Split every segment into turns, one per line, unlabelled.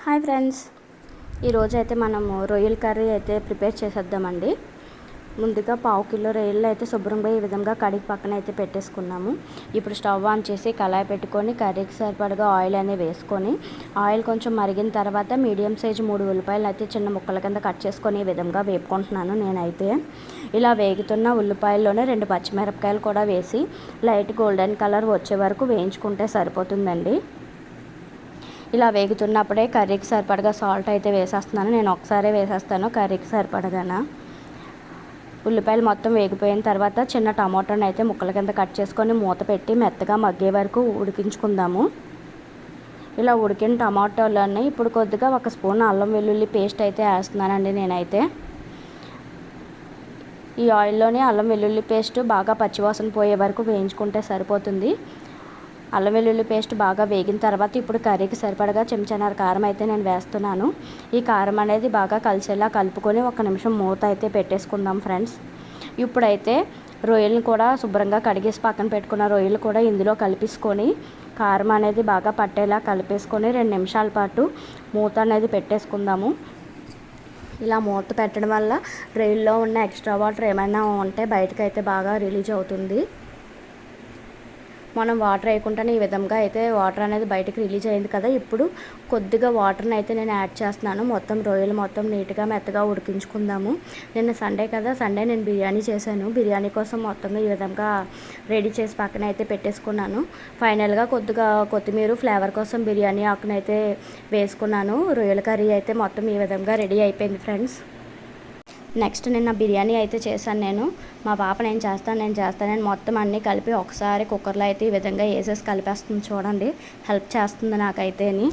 Hi friends, ఈరోజు అయితే మనము రొయ్యల కర్రీ అయితే ప్రిపేర్ చేసేద్దామండి. ముందుగా పావు కిలో రొయ్యలు అయితే శుభ్రంగా ఈ విధంగా కడిగి పక్కన అయితే పెట్టేసుకున్నాము. ఇప్పుడు స్టవ్ ఆన్ చేసి కళాయి పెట్టుకొని కర్రీకి సరిపడగా ఆయిల్ అనేది వేసుకొని ఆయిల్ కొంచెం మరిగిన తర్వాత మీడియం సైజ్ 3 ఉల్లిపాయలు అయితే చిన్న ముక్కల కింద కట్ చేసుకొని ఈ విధంగా వేపుకుంటున్నాను. నేనైతే ఇలా వేగుతున్న ఉల్లిపాయల్లోనే 2 పచ్చిమిరపకాయలు కూడా వేసి లైట్ గోల్డెన్ కలర్ వచ్చే వరకు వేయించుకుంటే సరిపోతుందండి. ఇలా వేగుతున్నప్పుడే కర్రీకి సరిపడగా సాల్ట్ అయితే వేసేస్తున్నాను. నేను ఒకసారి వేసేస్తాను కర్రీకి సరిపడగాన. ఉల్లిపాయలు మొత్తం వేగిపోయిన తర్వాత చిన్న టమాటాను అయితే ముక్కల కింద కట్ చేసుకొని మూత పెట్టి మెత్తగా మగ్గే వరకు ఉడికించుకుందాము. ఇలా ఉడికిన టమాటాలన్నీ ఇప్పుడు కొద్దిగా 1 స్పూన్ అల్లం వెల్లుల్లి పేస్ట్ అయితే వేస్తున్నానండి. నేనైతే ఈ ఆయిల్లోనే అల్లం వెల్లుల్లి పేస్ట్ బాగా పచ్చివాసన పోయే వరకు వేయించుకుంటే సరిపోతుంది. అల్లం వెల్లుల్లి పేస్ట్ బాగా వేగిన తర్వాత ఇప్పుడు కర్రీకి సరిపడగా చెంచాన్నర కారం అయితే నేను వేస్తున్నాను. ఈ కారం అనేది బాగా కలిసేలా కలుపుకొని 1 నిమిషం మూత అయితే పెట్టేసుకుందాం ఫ్రెండ్స్. ఇప్పుడైతే రొయ్యలను కూడా శుభ్రంగా కడిగేసి పక్కన పెట్టుకున్న రొయ్యలు కూడా ఇందులో కలిపేసుకొని కారం అనేది బాగా పట్టేలా కలిపేసుకొని 2 నిమిషాల పాటు మూత అనేది పెట్టేసుకుందాము. ఇలా మూత పెట్టడం వల్ల రొయ్యల్లో ఉన్న ఎక్స్ట్రా వాటర్ ఏమైనా ఉంటే బయటకైతే బాగా రిలీజ్ అవుతుంది. మనం వాటర్ వేయకుండానే ఈ విధంగా అయితే వాటర్ అనేది బయటకు రిలీజ్ అయింది కదా. ఇప్పుడు కొద్దిగా వాటర్ని అయితే నేను యాడ్ చేస్తున్నాను. మొత్తం రొయ్యలు మొత్తం నీట్గా మెత్తగా ఉడికించుకుందాము. నిన్న సండే కదా, సండే నేను బిర్యానీ చేశాను. బిర్యానీ కోసం మొత్తంగా ఈ విధంగా రెడీ చేసి పక్కన అయితే పెట్టేసుకున్నాను. ఫైనల్గా కొద్దిగా కొత్తిమీర ఫ్లేవర్ కోసం బిర్యానీ ఆకునైతే వేసుకున్నాను. రొయ్యల కర్రీ అయితే మొత్తం ఈ విధంగా రెడీ అయిపోయింది ఫ్రెండ్స్. నెక్స్ట్ నిన్న బిర్యానీ అయితే చేశాను నేను. మా పాప నేను చేస్తానని మొత్తం అన్నీ కలిపి ఒకసారి కుక్కర్లో అయితే ఈ విధంగా వేసేసి కలిపేస్తుంది. చూడండి, హెల్ప్ చేస్తుంది నాకైతేని.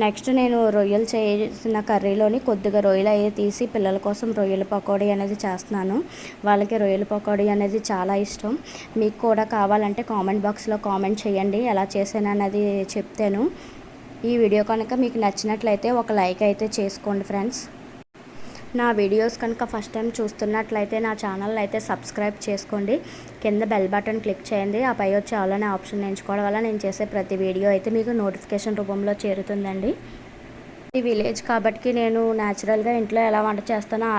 నెక్స్ట్ నేను రొయ్యలు చేసిన కర్రీలోని కొద్దిగా రొయ్యలు అవి తీసి పిల్లల కోసం రొయ్యల పకోడీ అనేది చేస్తున్నాను. వాళ్ళకి రొయ్యల పకోడీ అనేది చాలా ఇష్టం. మీకు కూడా కావాలంటే కామెంట్ బాక్స్లో కామెంట్ చేయండి, ఎలా చేశాను అన్నది చెప్తాను. ఈ వీడియో కనుక మీకు నచ్చినట్లయితే ఒక లైక్ అయితే చేసుకోండి ఫ్రెండ్స్. నా వీడియోస్ కనుక ఫస్ట్ టైం చూస్తున్నట్లయితే నా ఛానల్ అయితే సబ్స్క్రైబ్ చేసుకోండి. కింద బెల్ బటన్ క్లిక్ చేయండి. ఆ పై వచ్చే ఆల్ అనే ఆప్షన్ ఎంచుకోవడం వల్ల నేను చేసే ప్రతి వీడియో అయితే మీకు నోటిఫికేషన్ రూపంలో చేరుతుందండి. ఈ విలేజ్ కాబట్టి నేను న్యాచురల్గా ఇంట్లో ఎలా వంట చేస్తానో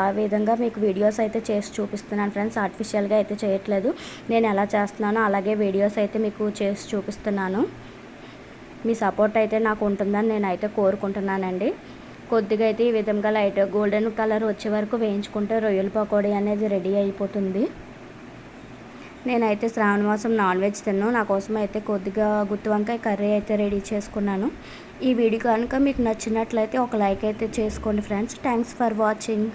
ఆ విధంగా మీకు వీడియోస్ అయితే చేసి చూపిస్తున్నాను ఫ్రెండ్స్. ఆర్టిఫిషియల్గా అయితే చేయట్లేదు. నేను ఎలా చేస్తున్నానో అలాగే వీడియోస్ అయితే మీకు చేసి చూపిస్తున్నాను. మీ సపోర్ట్ అయితే నాకు ఉంటుందని నేనైతే కోరుకుంటున్నానండి. కొద్దిగా అయితే ఈ విధంగా లైట్ గోల్డెన్ కలర్ వచ్చే వరకు వేయించుకుంటే రొయ్యల పకోడీ అనేది రెడీ అయిపోతుంది. నేనైతే శ్రావణ మాసం నాన్ వెజ్ తిన్నాను. నా కోసం అయితే కొద్దిగా గుత్తి వంకాయ కర్రీ అయితే రెడీ చేసుకున్నాను. ఈ వీడియో కనుక మీకు నచ్చినట్లయితే ఒక లైక్ అయితే చేసుకోండి ఫ్రెండ్స్. Thanks for watching.